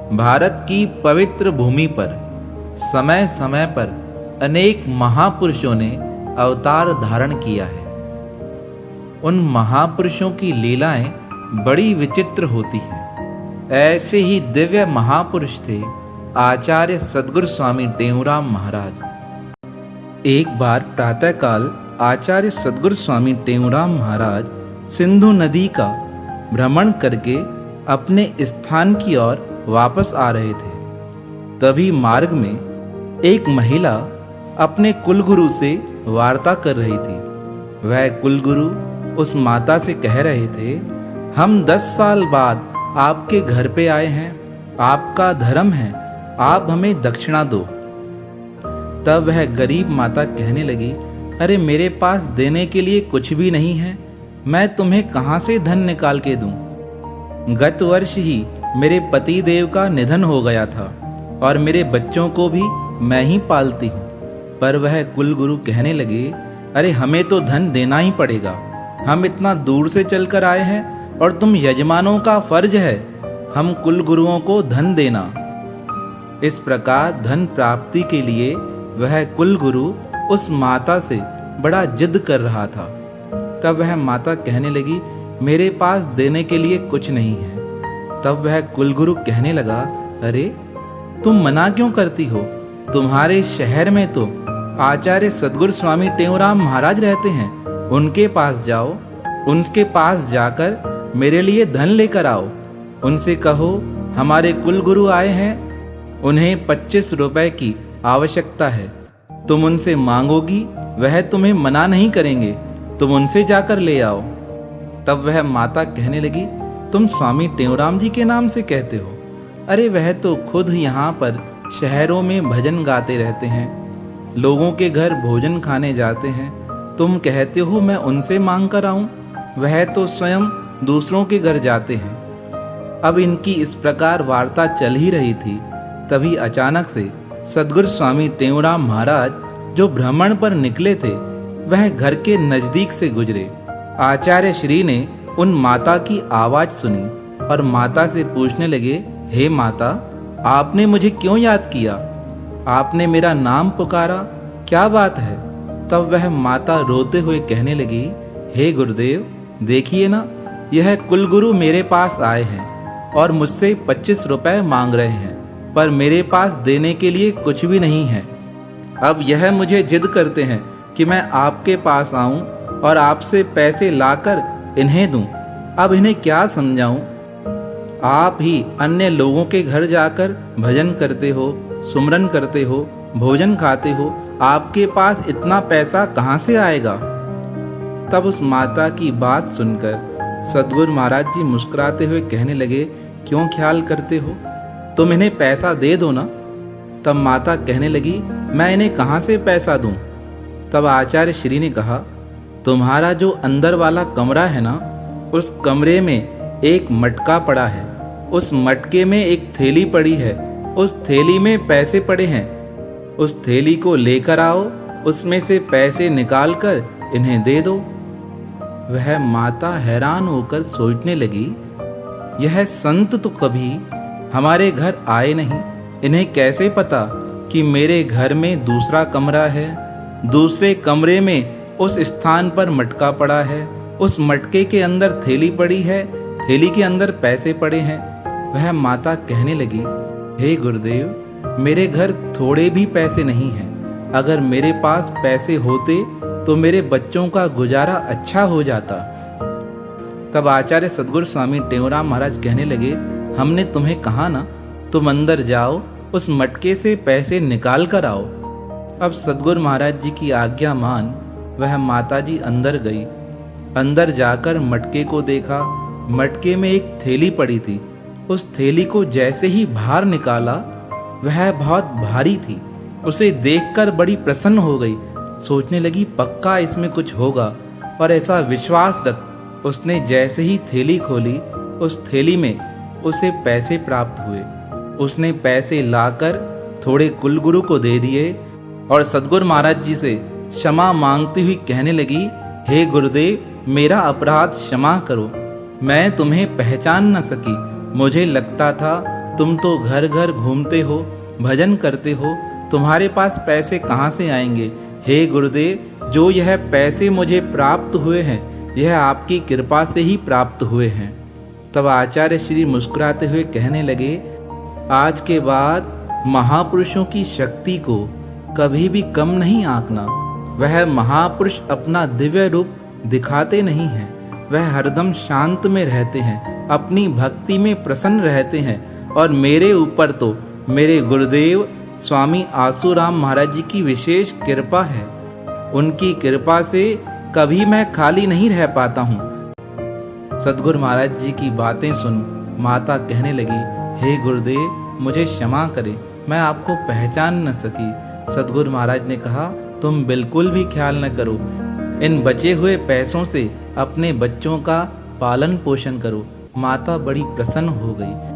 भारत की पवित्र भूमि पर समय समय पर अनेक महापुरुषों ने अवतार धारण किया है। उन महापुरुषों की लीलाएं बड़ी विचित्र होती हैं। ऐसे ही दिव्य महापुरुष थे आचार्य सद्गुरु स्वामी टेऊराम महाराज। एक बार प्रातःकाल आचार्य सद्गुरु स्वामी टेऊराम महाराज सिंधु नदी का भ्रमण करके अपने स्थान की ओर वापस आ रहे थे। तभी मार्ग में एक महिला अपने कुलगुरु से वार्ता कर रही थी। वह कुलगुरु उस माता से कह रहे थे, हम 10 साल बाद आपके घर पे आए हैं, आपका धर्म है, आप हमें दक्षिणा दो। तब वह गरीब माता कहने लगी, अरे मेरे पास देने के लिए कुछ भी नहीं है, मैं तुम्हें कहाँ से धन निकाल के दूं? गत वर्ष ही मेरे पति देव का निधन हो गया था और मेरे बच्चों को भी मैं ही पालती हूँ। पर वह कुलगुरु कहने लगे, अरे हमें तो धन देना ही पड़ेगा, हम इतना दूर से चलकर आए हैं और तुम यजमानों का फर्ज है हम कुलगुरुओं को धन देना। इस प्रकार धन प्राप्ति के लिए वह कुलगुरु उस माता से बड़ा जिद कर रहा था। तब वह माता कहने लगी, मेरे पास देने के लिए कुछ नहीं है। तब वह कुलगुरु कहने लगा, अरे तुम मना क्यों करती हो? तुम्हारे शहर में तो आचार्य सद्गुरु स्वामी टेऊराम महाराज रहते हैं, उनके पास जाओ, उनके पास जाकर मेरे लिए धन लेकर आओ। उनसे कहो हमारे कुलगुरु आए हैं, उन्हें 25 रुपए की आवश्यकता है। तुम उनसे मांगोगी, वह तुम्हें मना नहीं करेंगे, तुम उनसे जाकर ले आओ। तब वह माता कहने लगी, तुम स्वामी टेऊराम जी के नाम से कहते हो? अरे वह तो खुद यहाँ पर शहरों में भजन गाते रहते हैं, लोगों के घर भोजन खाने जाते हैं। तुम कहते हो मैं उनसे मांग कर आऊं? वह तो स्वयं दूसरों के घर जाते हैं। अब इनकी इस प्रकार वार्ता चल ही रही थी। तभी अचानक से सद्गुरु स्वामी टेऊराम महाराज जो भ्रमण पर निकले थे, वह घर के नजदीक से गुजरे। आचार्य श्री ने उन माता की आवाज सुनी और माता से पूछने लगे, हे माता, आपने मुझे क्यों याद किया? आपने मेरा नाम पुकारा, क्या बात है? तब वह माता रोते हुए कहने लगी, हे गुरुदेव, देखिए ना, यह कुलगुरु मेरे पास आए हैं और मुझसे 25 रुपए मांग रहे हैं, पर मेरे पास देने के लिए कुछ भी नहीं है। अब यह मुझे जिद करते हैं कि मैं आपके पास आऊं और आपसे पैसे लाकर इन्हें दूं। अब इन्हें क्या समझाऊं? आप ही अन्य लोगों के घर जाकर भजन करते हो, सुमरन करते हो, भोजन खाते हो, आपके पास इतना पैसा कहाँ से आएगा? तब उस माता की बात सुनकर सद्गुरु महाराज जी मुस्कुराते हुए कहने लगे, क्यों ख्याल करते हो, तुम इन्हें पैसा दे दो ना। तब माता कहने लगी, मैं इन्हें कहाँ से पैसा दूं? तब आचार्य श्री ने कहा, तुम्हारा जो अंदर वाला कमरा है ना, उस कमरे में एक मटका पड़ा है, उस मटके में एक थैली पड़ी है, उस थैली में पैसे पड़े हैं, उस थैली को लेकर आओ, उसमें से पैसे निकालकर इन्हें दे दो। वह माता हैरान होकर सोचने लगी, यह संत तो कभी हमारे घर आए नहीं, इन्हें कैसे पता कि मेरे घर में दूसरा कमरा है, दूसरे कमरे में उस स्थान पर मटका पड़ा है, उस मटके के अंदर थैली पड़ी है, थैली के अंदर पैसे पड़े हैं। वह माता कहने लगी, हे गुरुदेव, मेरे घर थोड़े भी पैसे नहीं हैं, अगर मेरे पास पैसे होते तो मेरे बच्चों का गुजारा अच्छा हो जाता। तब आचार्य सद्गुरु स्वामी टेऊराम महाराज कहने लगे, हमने तुम्हें कहा ना, तुम अंदर जाओ, उस मटके से पैसे निकाल कर आओ। अब सद्गुरु महाराज जी की आज्ञा मान वह माताजी अंदर गई। अंदर जाकर मटके को देखा, मटके में एक थैली पड़ी थी। उस थैली को जैसे ही बाहर निकाला, वह बहुत भारी थी। उसे देखकर बड़ी प्रसन्न हो गई, सोचने लगी पक्का इसमें कुछ होगा, और ऐसा विश्वास रख उसने जैसे ही थैली खोली, उस थैली में उसे पैसे प्राप्त हुए। उसने पैसे लाकर थोड़े कुलगुरु को दे दिए और सद्गुरु महाराज जी से क्षमा मांगती हुई कहने लगी, हे गुरुदेव, मेरा अपराध क्षमा करो, मैं तुम्हें पहचान न सकी, मुझे लगता था तुम तो घर घर घूमते हो, भजन करते हो, तुम्हारे पास पैसे कहाँ से आएंगे? हे गुरुदेव, जो यह पैसे मुझे प्राप्त हुए हैं, यह आपकी कृपा से ही प्राप्त हुए हैं। तब आचार्य श्री मुस्कुराते हुए कहने लगे, आज के बाद महापुरुषों की शक्ति को कभी भी कम नहीं आंकना। वह महापुरुष अपना दिव्य रूप दिखाते नहीं हैं, वह हरदम शांत में रहते हैं, अपनी भक्ति में प्रसन्न रहते हैं। और मेरे ऊपर तो मेरे गुरुदेव स्वामी आसूराम महाराज जी की विशेष कृपा है। उनकी कृपा से कभी मैं खाली नहीं रह पाता हूँ। सद्गुरु महाराज जी की बातें सुन माता कहने लगी, हे गुरुदेव, मुझे क्षमा करें, मैं आपको पहचान न सकी। सद्गुरु महाराज ने कहा, तुम बिल्कुल भी ख्याल न करो, इन बचे हुए पैसों से अपने बच्चों का पालन पोषण करो। माता बड़ी प्रसन्न हो गई।